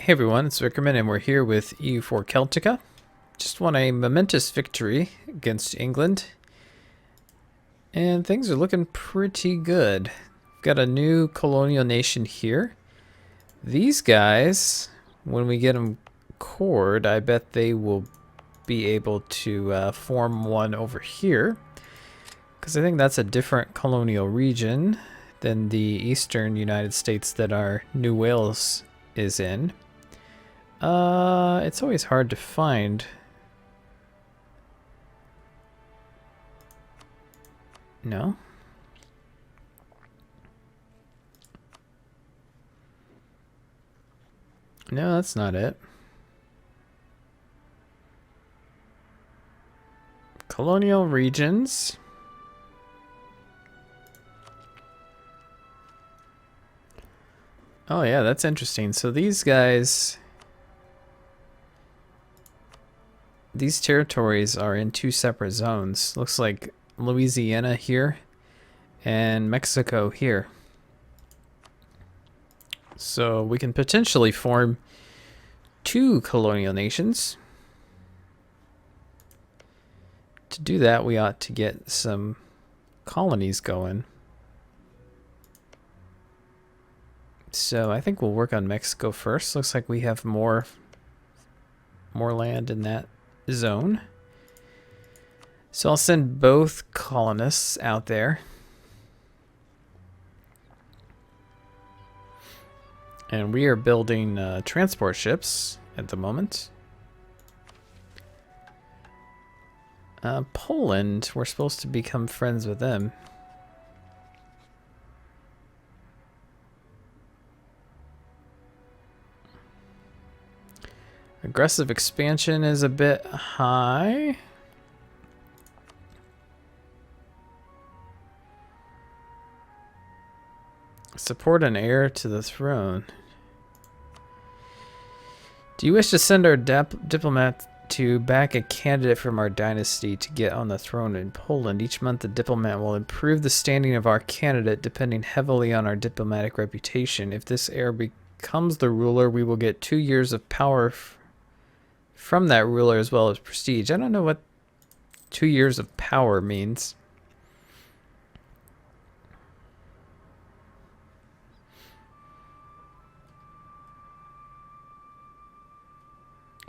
Hey everyone, it's Vickerman and we're here with EU4 Celtica. Just won a momentous victory against England. And things are looking pretty good. We've got a new colonial nation here. These guys, when we get them cored, I bet they will be able to form one over here. Because I think that's a different colonial region than the eastern United States that our New Wales is in. It's always hard to find. No? No, that's not it. Colonial regions. Oh yeah, that's interesting. So these guys... These territories are in two separate zones. Looks like Louisiana here and Mexico here. So we can potentially form two colonial nations. To do that, we ought to get some colonies going. So I think we'll work on Mexico first. Looks like we have more land in that zone. So I'll send both colonists out there. And we are building transport ships at the moment. Poland, we're supposed to become friends with them. Aggressive expansion is a bit high. Support an heir to the throne. Do you wish to send our diplomat to back a candidate from our dynasty to get on the throne in Poland? Each month the diplomat will improve the standing of our candidate depending heavily on our diplomatic reputation. If this heir becomes the ruler, we will get 2 years of power from that ruler as well as prestige. I don't know what 2 years of power means.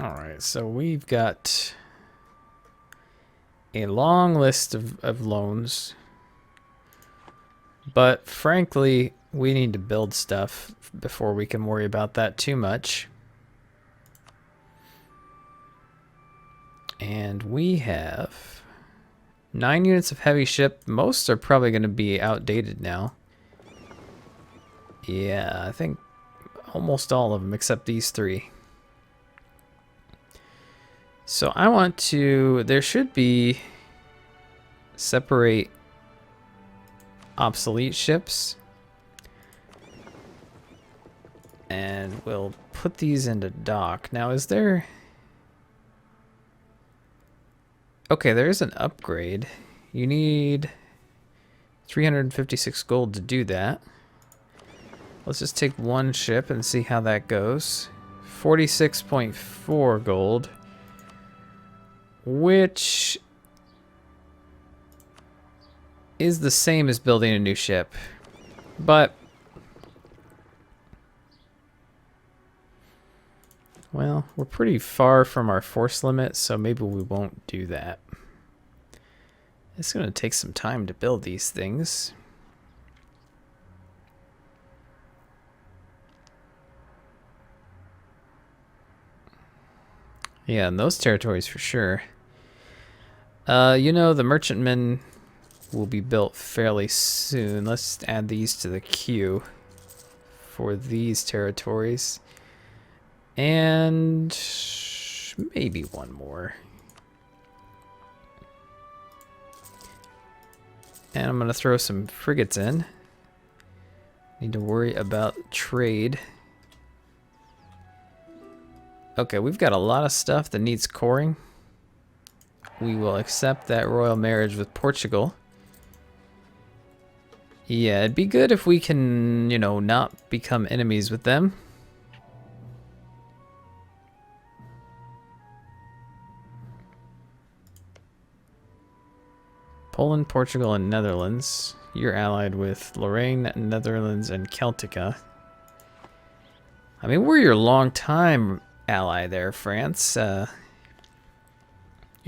Alright, so we've got a long list of loans. But frankly, we need to build stuff before we can worry about that too much. And we have 9 units of heavy ship. Most are probably going to be outdated now. Yeah, I think almost all of them except these 3. So I want to... There should be separate obsolete ships. And we'll put these into dock. Now is there... Okay, there is an upgrade. You need 356 gold to do that. Let's just take one ship and see how that goes. 46.4 gold. Which is the same as building a new ship. But... well, we're pretty far from our force limit, so maybe we won't do that. It's going to take some time to build these things. Yeah, in those territories for sure. You know, the merchantmen will be built fairly soon. Let's add these to the queue for these territories. And maybe one more. And I'm going to throw some frigates in. Need to worry about trade. Okay, we've got a lot of stuff that needs coring. We will accept that royal marriage with Portugal. Yeah, it'd be good if we can, you know, not become enemies with them. Poland, Portugal, and Netherlands. You're allied with Lorraine, Netherlands, and Celtica. I mean, we're your long-time ally there, France. You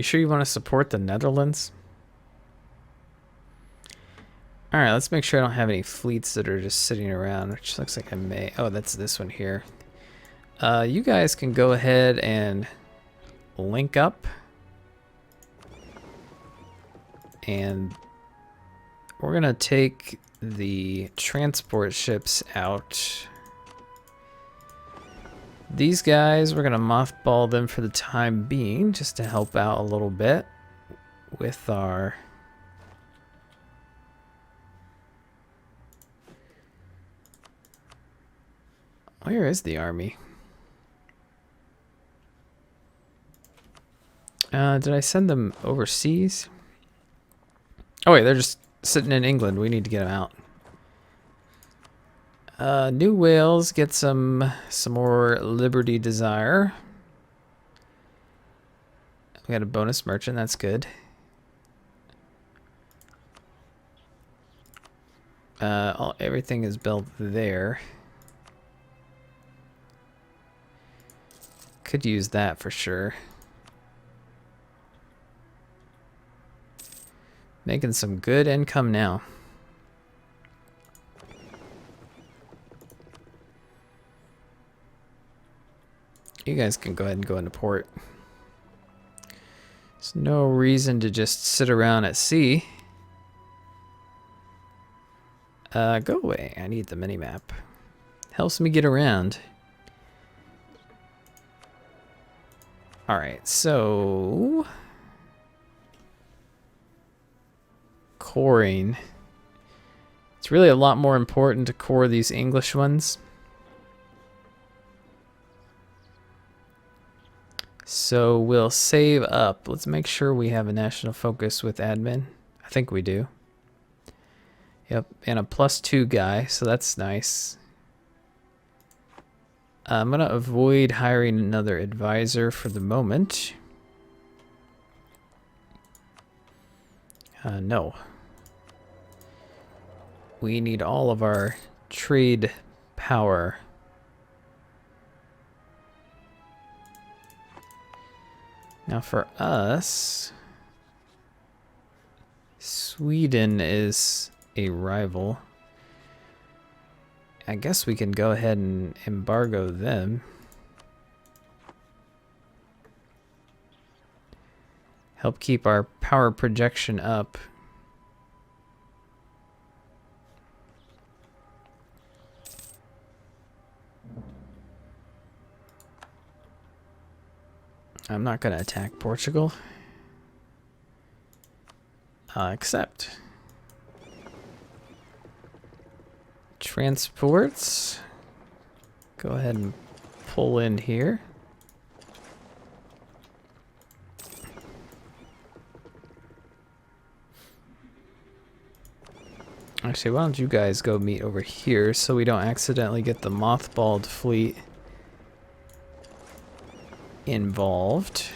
sure you want to support the Netherlands? Alright, let's make sure I don't have any fleets that are just sitting around, which looks like I may. Oh, that's this one here. You guys can go ahead and link up. And we're going to take the transport ships out. These guys, we're going to mothball them for the time being, just to help out a little bit with our... Where is the army? Did I send them overseas? Oh wait, they're just sitting in England. We need to get them out. New Wales, get some more Liberty Desire. We got a bonus merchant, that's good. Everything is built there. Could use that for sure. Making some good income now. You guys can go ahead and go into port. There's no reason to just sit around at sea. Go away. I need the minimap. Helps me get around. Alright, so... coring. It's really a lot more important to core these English ones. So we'll save up. Let's make sure we have a national focus with admin. I think we do. Yep, and a +2 guy, so that's nice. I'm going to avoid hiring another advisor for the moment. No. We need all of our trade power. Now for us, Sweden is a rival. I guess we can go ahead and embargo them. Help keep our power projection up. I'm not going to attack Portugal. Accept. Transports. Go ahead and pull in here. Actually, why don't you guys go meet over here so we don't accidentally get the mothballed fleet involved.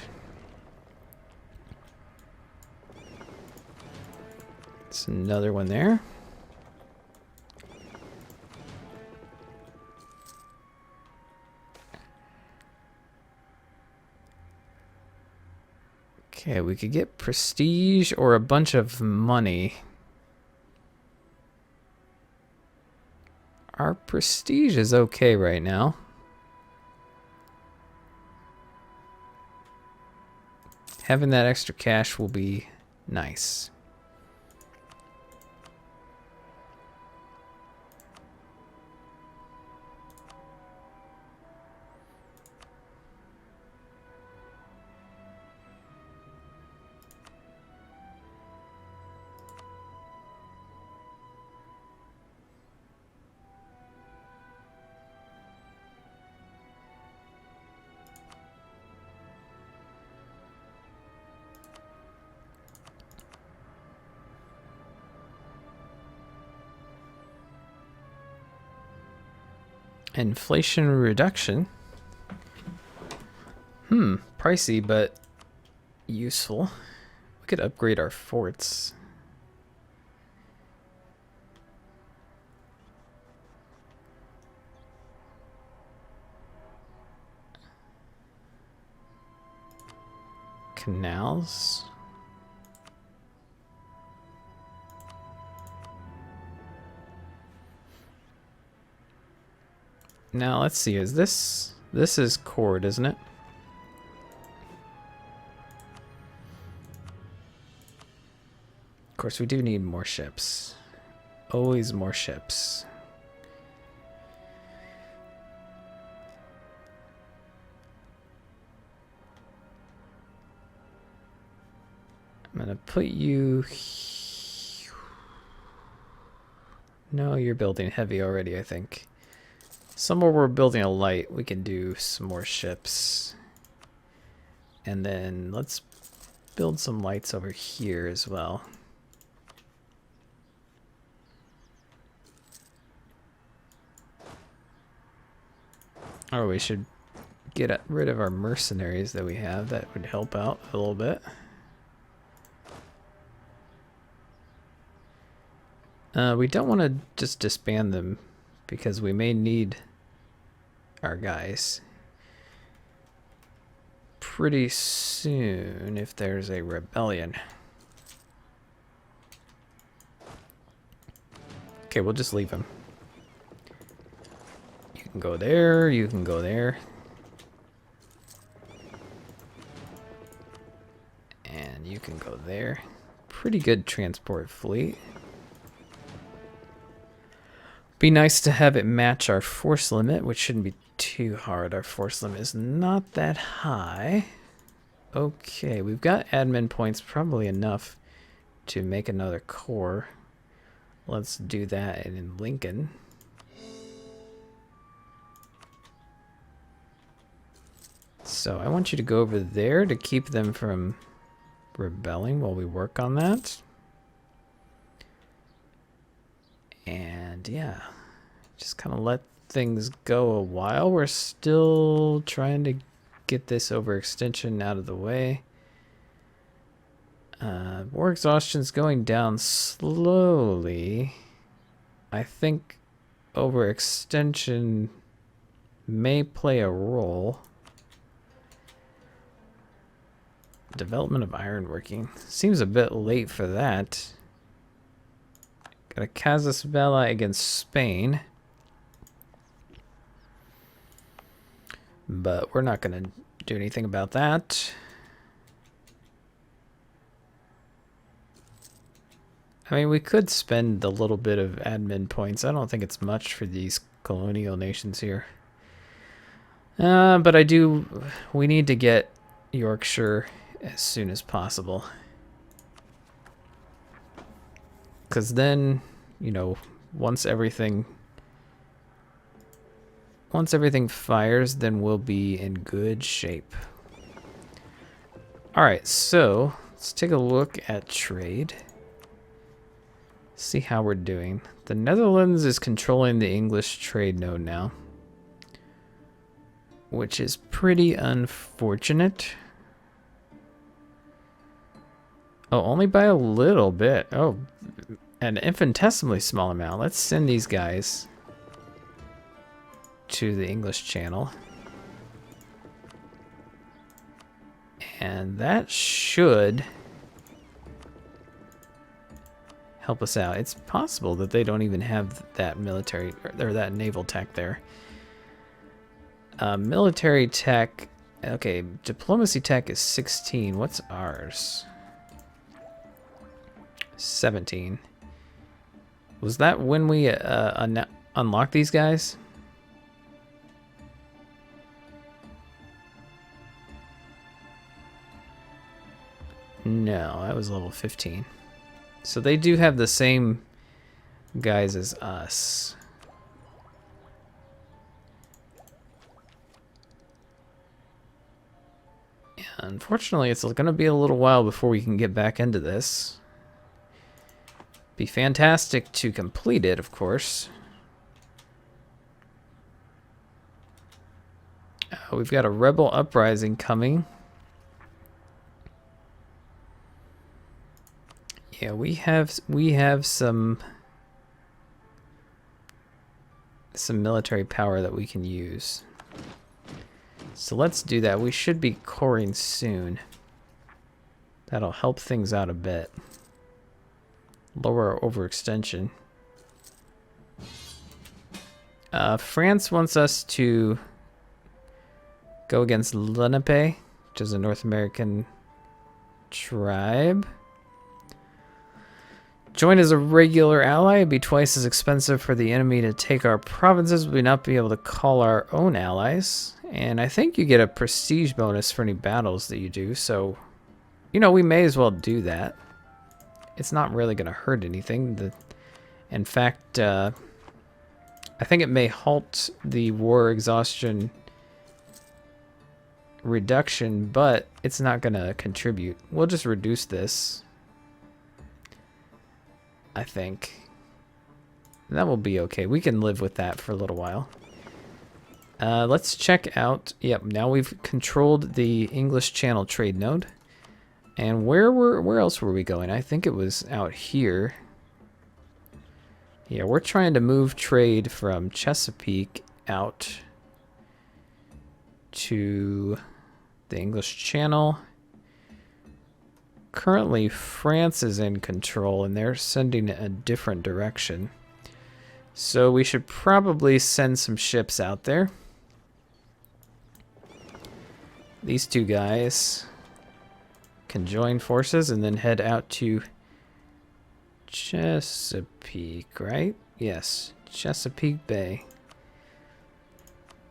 It's another one there. Okay, we could get prestige or a bunch of money. Our prestige is okay right now. Having that extra cash will be nice. Inflation reduction. Pricey, but useful. We could upgrade our forts. canals. Now let's see, is this is cord, isn't it? Of course, we do need more ships. Always more ships. I'm gonna put you... No, you're building heavy already, I think. Somewhere we're building a light, we can do some more ships. And then let's build some lights over here as well. Or we should get rid of our mercenaries that we have. That would help out a little bit. We don't want to just disband them because we may need our guys pretty soon if there's a rebellion. Okay, we'll just leave them. You can go there, you can go there. And you can go there. Pretty good transport fleet. Be nice to have it match our force limit, which shouldn't be too hard. Our force limit is not that high. Okay, we've got admin points, probably enough to make another core. Let's do that in Lincoln. So I want you to go over there to keep them from rebelling while we work on that. And yeah, just kind of let things go a while. We're still trying to get this overextension out of the way. War exhaustion's going down slowly. I think overextension may play a role. Development of ironworking seems a bit late for that. Got a casus belli against Spain. But we're not going to do anything about that. I mean, we could spend a little bit of admin points. I don't think it's much for these colonial nations here. But we need to get Yorkshire as soon as possible. Because then, you know, once everything fires, then we'll be in good shape. Alright, so let's take a look at trade. See how we're doing. The Netherlands is controlling the English trade node now, which is pretty unfortunate. Oh, only by a little bit. Oh, an infinitesimally small amount. Let's send these guys to the English Channel. And that should help us out. It's possible that they don't even have that military or that naval tech there. Military tech. Okay, diplomacy tech is 16. What's ours? 17. Was that when we unlocked these guys? No, that was level 15. So they do have the same guys as us. Yeah, unfortunately, it's going to be a little while before we can get back into this. Be fantastic to complete it, of course. We've got a rebel uprising coming. Yeah, we have some military power that we can use. So let's do that. We should be coring soon. That'll help things out a bit. Lower our overextension. France wants us to go against Lenape, which is a North American tribe. Join as a regular ally. It'd be twice as expensive for the enemy to take our provinces. We'd not be able to call our own allies. And I think you get a prestige bonus for any battles that you do. So, you know, we may as well do that. It's not really going to hurt anything. In fact, I think it may halt the war exhaustion reduction, but it's not going to contribute. We'll just reduce this, I think. That will be okay. We can live with that for a little while. Let's check out. Yep, now we've controlled the English Channel trade node. And where else were we going? I think it was out here. Yeah, we're trying to move trade from Chesapeake out to the English Channel. Currently, France is in control, and they're sending a different direction. So we should probably send some ships out there. These two guys can join forces and then head out to Chesapeake, right? Yes, Chesapeake Bay.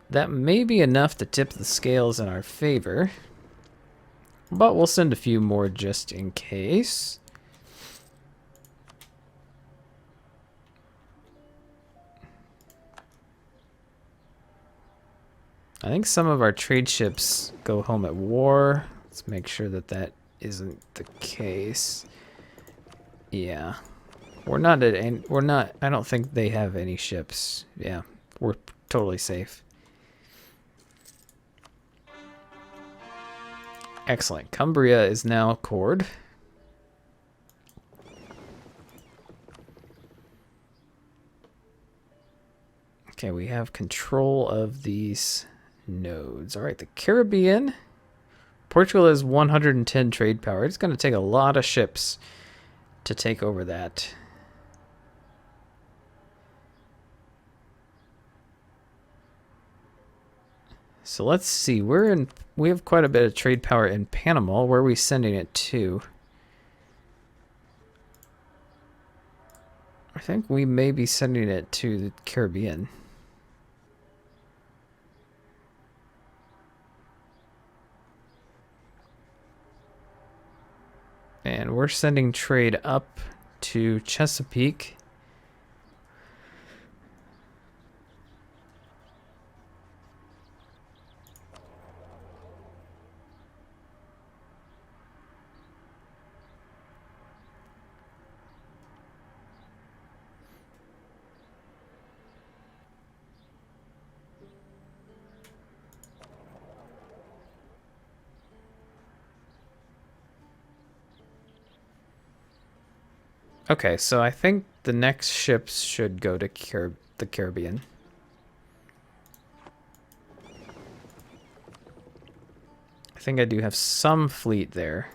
That may be enough to tip the scales in our favor, but we'll send a few more just in case. I think some of our trade ships go home at war. Let's make sure that that isn't the case. Yeah. We're not at any, I don't think they have any ships. Yeah, we're totally safe. Excellent. Cumbria is now cored. Okay, we have control of these nodes. All right, the Caribbean. Portugal has 110 trade power. It's going to take a lot of ships to take over that. So let's see. We have quite a bit of trade power in Panama. Where are we sending it to? I think we may be sending it to the Caribbean. And we're sending trade up to Chesapeake. Okay, so I think the next ships should go to the Caribbean. I think I do have some fleet there.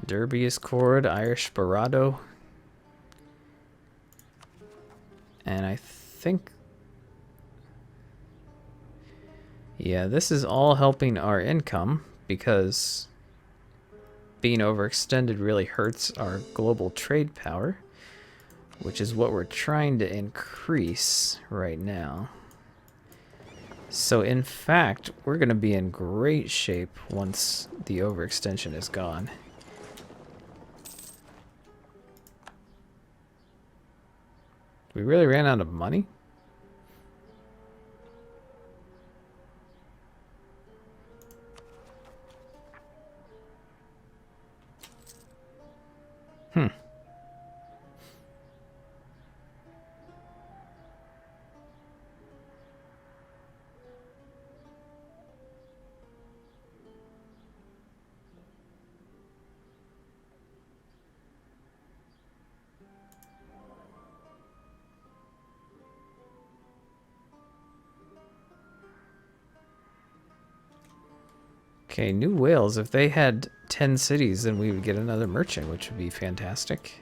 Derby is cored, Irish Dorado. And I think... yeah, this is all helping our income because being overextended really hurts our global trade power, which is what we're trying to increase right now. So in fact, we're going to be in great shape once the overextension is gone. We really ran out of money? Okay, New Wales. If they had 10 cities, then we would get another merchant, which would be fantastic.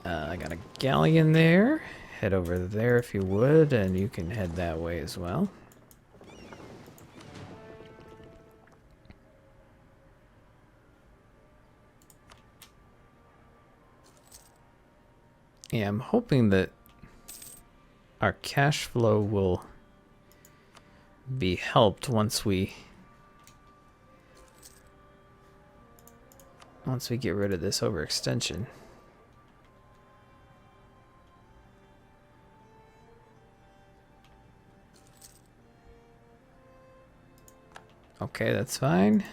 I got a galleon there. Head over there if you would, and you can head that way as well. Yeah, I'm hoping that our cash flow will be helped once we get rid of this overextension. Okay, that's fine.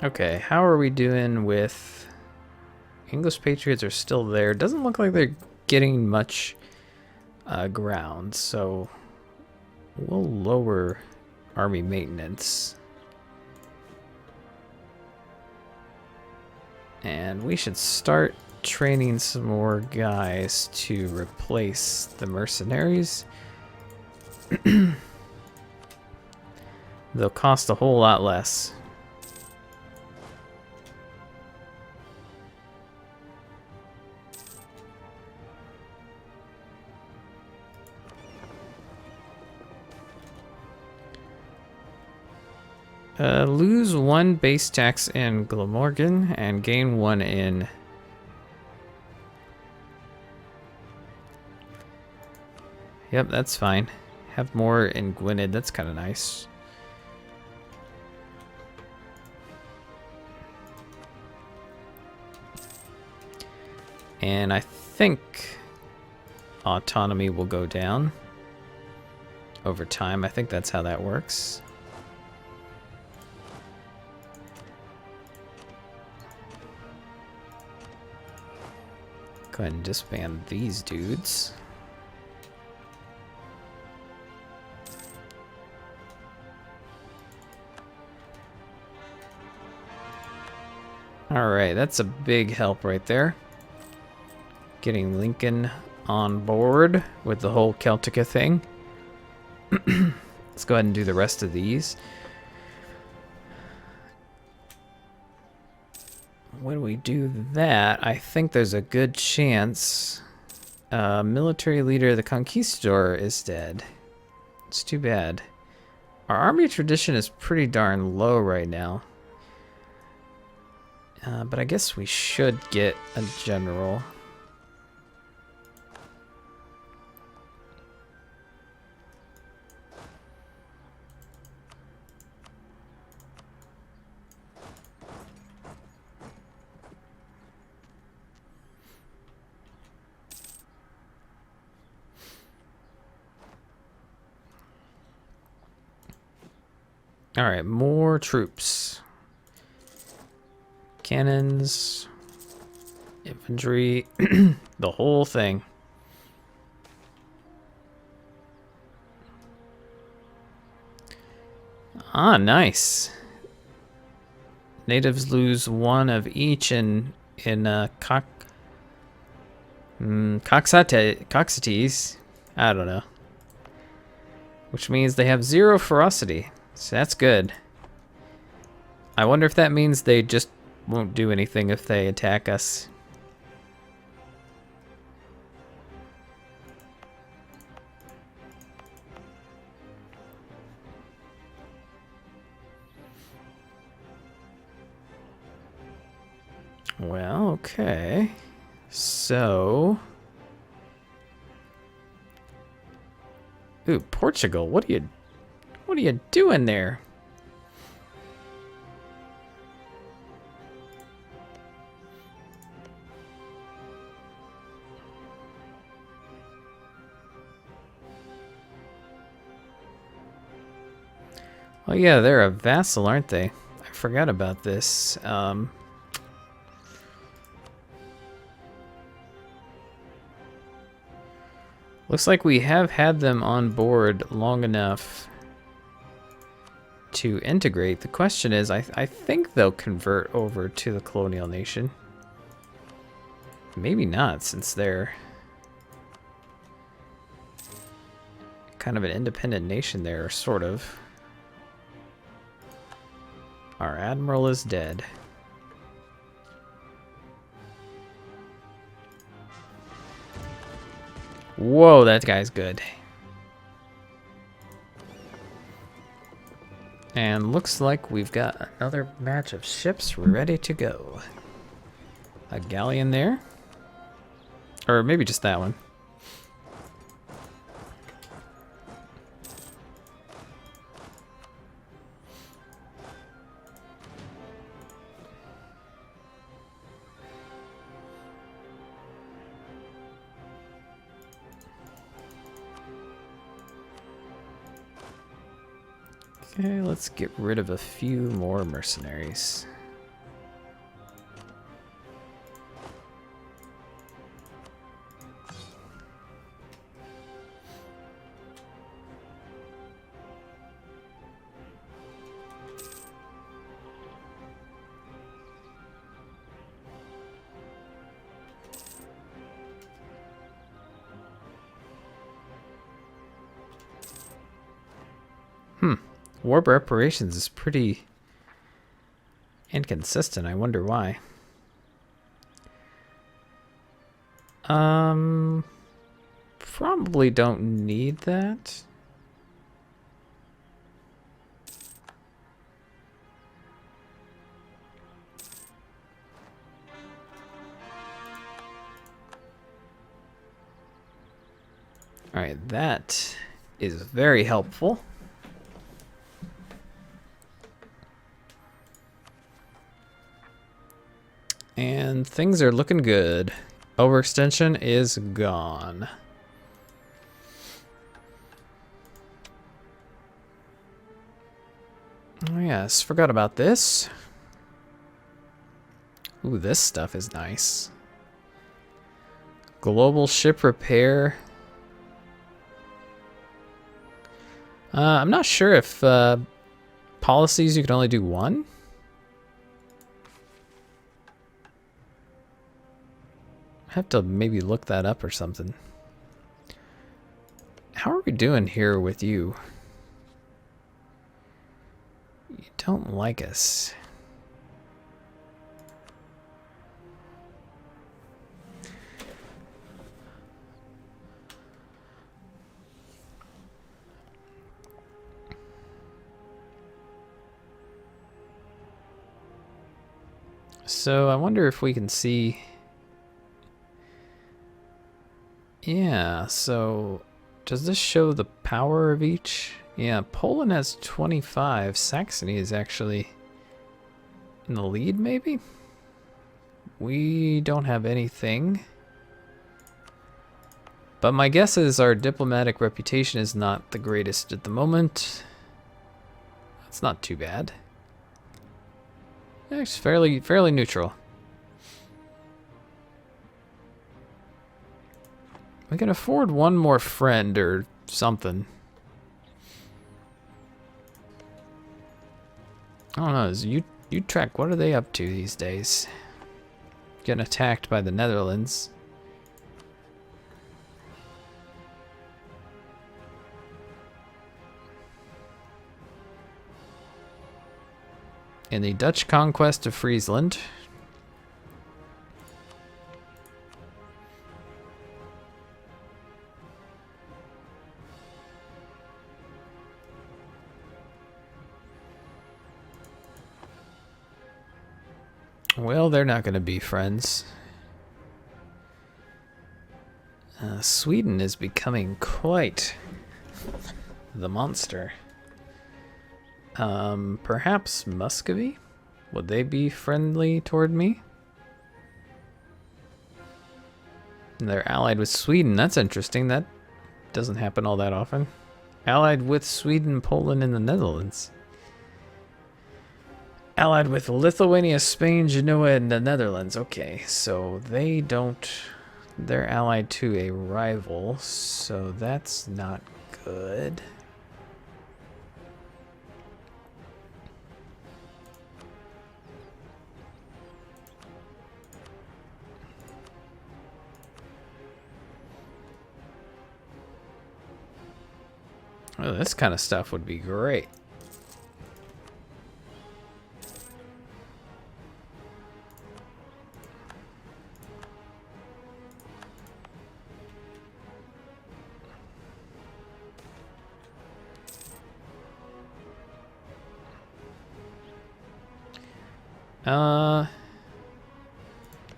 Okay, how are we doing with English Patriots are still there. Doesn't look like they're getting much ground, so we'll lower army maintenance. And we should start training some more guys to replace the mercenaries. They'll cost a whole lot less. Lose 1 base tax in Glamorgan and gain 1 in... Yep, that's fine. Have more in Gwynedd, that's kind of nice. And I think autonomy will go down over time. I think that's how that works. Go ahead and disband these dudes. Alright, that's a big help right there. Getting Lincoln on board with the whole Celtica thing. Let's go ahead and do the rest of these. When we do that, I think there's a good chance military leader, the Conquistador, is dead. It's too bad. Our army tradition is pretty darn low right now. But I guess we should get a general. All right, more troops. Cannons, infantry, the whole thing. Ah, nice. Natives lose 1 of each in Coxates. I don't know. Which means they have 0 ferocity. So that's good. I wonder if that means they just won't do anything if they attack us. Well, okay. So... Ooh, Portugal, what are you doing there? Oh yeah, they're a vassal, aren't they? I forgot about this. Looks like we have had them on board long enough to integrate. The question is, I think they'll convert over to the colonial nation. Maybe not, since they're kind of an independent nation there, sort of. Our admiral is dead. Whoa, that guy's good. And looks like we've got another match of ships ready to go. A galleon there. Or maybe just that one. Okay, let's get rid of a few more mercenaries. War reparations is pretty inconsistent. I wonder why. Probably don't need that. All right, that is very helpful. And things are looking good. Overextension is gone. Oh yes, forgot about this. Ooh, this stuff is nice. Global ship repair. I'm not sure if policies you can only do one. I have to maybe look that up or something. How are we doing here with you? You don't like us. So I wonder if we can see. Yeah, so does this show the power of each? Yeah, Poland has 25. Saxony is actually in the lead, maybe? We don't have anything. But my guess is our diplomatic reputation is not the greatest at the moment. It's not too bad. It's fairly neutral. We can afford one more friend or something. I don't know, is Utrecht, what are they up to these days? Getting attacked by the Netherlands. In the Dutch conquest of Friesland. Well, they're not going to be friends. Sweden is becoming quite the monster. Perhaps Muscovy? Would they be friendly toward me? And they're allied with Sweden. That's interesting. That doesn't happen all that often. Allied with Sweden, Poland, and the Netherlands. Allied with Lithuania, Spain, Genoa, and the Netherlands. Okay, so they don't... They're allied to a rival, so that's not good. Oh, this kind of stuff would be great.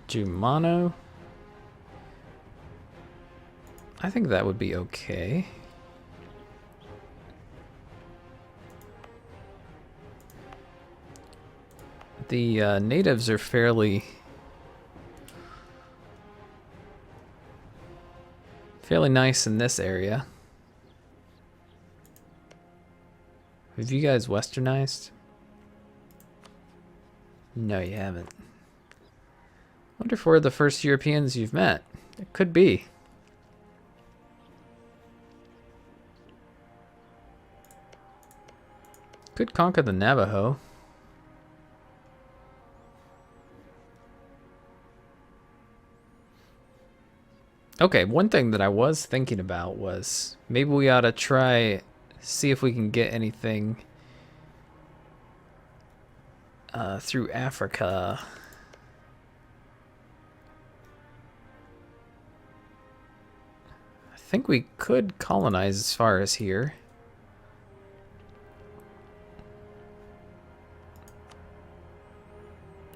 Jumano. I think that would be okay. The natives are fairly nice in this area. Have you guys westernized? No, you haven't. Wonder if we're the first Europeans you've met. It could be. Could conquer the Navajo. Okay, one thing that I was thinking about was maybe we ought to try see if we can get anything through Africa. I think we could colonize as far as here.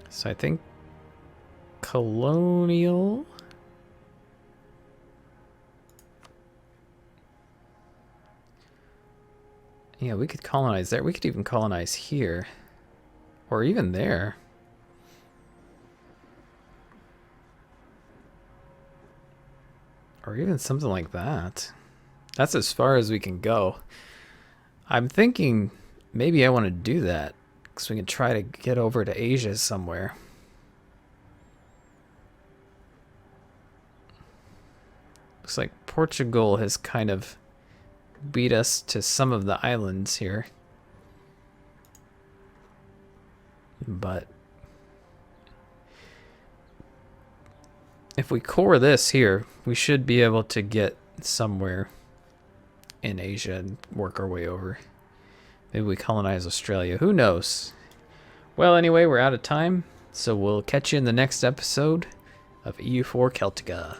So I think colonial. Yeah, we could colonize there. We could even colonize here. Or even there. Or even something like that. That's as far as we can go. I'm thinking maybe I want to do that. Because we can try to get over to Asia somewhere. Looks like Portugal has kind of beat us to some of the islands here. But if we core this here, we should be able to get somewhere in Asia and work our way over. Maybe we colonize Australia. Who knows? Well, anyway, we're out of time, so we'll catch you in the next episode of EU4 Celtica.